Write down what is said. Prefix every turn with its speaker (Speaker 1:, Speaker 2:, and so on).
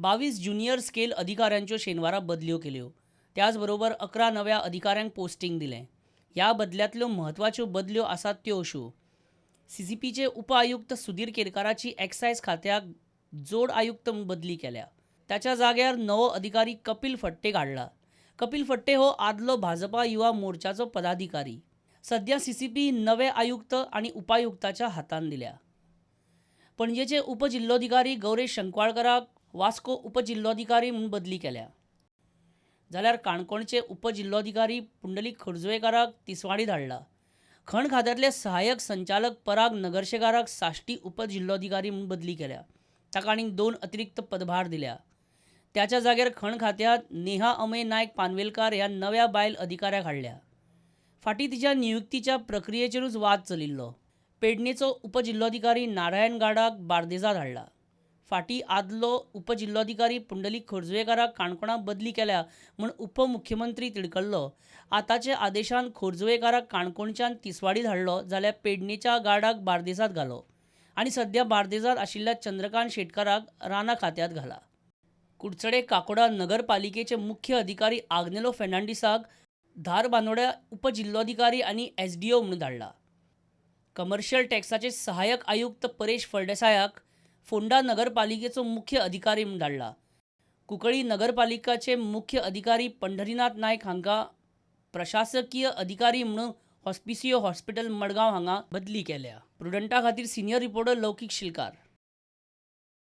Speaker 1: 22 junior scale अधिकाऱ्यांच्यो शेनवारा बदल्यो केल्यो. त्याचबरोबर 11 नव्या अधिकाऱ्यांक पोस्टिंग दिलें. ह्या बदल्यांतल्यो म्हत्वाच्यो बदल्यो आसात त्यो अश्यो. CCPचे उप आयुक्त सुधीर केरकाराची एक्सायज खात्याक जोड आयुक्त म्हूण बदली केल्या. त्याच्या जाग्यार नवो अधिकारी कपिल फट्टेक हाडला. कपिल फट्टे हो आदलो भाजपा युवा मोर्चाचो पदाधिकारी. सध्या CCP नवे आयुक्त आणि उपायुक्ताच्या हातान दिल्या. पणजेचे उपजिल्लोधिकारी गौरेश शंकवाळकराक वास्को उपजिल्लोधिकारी म्हणून बदली केल्या. जाल्यार काणकोणचे उपजिल्लोधिकारी पुंडलीक खर्जुवेकाराक तिसवाडीत हाडला. खण खात्यांतले सहाय्यक संचालक पराग नगरशेकाराक साश्टी उपजिल्लोधिकारी म्हणून बदली केल्या. ताका आनीक 2 अतिरिक्त पदभार दिल्या. त्याच्या जाग्यार खण खात्यांत नेहा अमेय नायक पानवेलकार ह्या नव्या बायल अधिकाऱ्याक हाडल्या. फाटीं तिच्या नियुक्तीच्या प्रक्रियेचेरूच वाद चलिल्लो. पेडणेचो उपजिल्लोधिकारी नारायण गाडाक बार्देजांत हाडला. फाटीं आदलो उपजिल्लोधिकारी पुंडलीक खर्जुवेकाराक काणकोणां बदली केल्या म्हूण उपमुख्यमंत्री तिडकल्लो. आतांच्या आदेशान खर्जुवेकाराक काणकोणच्यान तिसवाडीत हाडलो जाल्यार पेडणेच्या गाडाक बार्देजांत घालो आनी सध्या बार्देजांत आशिल्ल्या चंद्रकांत शेटकाराक राना खात्यांत घाला. कुडचडे काकोडा नगरपालिकेचे मुख्य अधिकारी आग्नेलो फेर्नांडीसाक धारबांदोड्या उपजिल्लोधिकारी आनी SDO म्हणून धाडला. कमर्शियल टॅक्साचे सहाय्यक आयुक्त परेश फळदेसायाक फोंडा नगरपालिकेचो मुख्य अधिकारी म्हणून धाडला. कुंकळी नगरपालिकाचे मुख्य अधिकारी पंढरीनाथ नायक हांकां प्रशासकीय अधिकारी म्हणून हॉस्पिसियो हॉस्पिटल मडगांव हांगा बदली केल्या. प्रुडंटा खातीर सिनियर रिपोर्टर लौकीक शिलकार.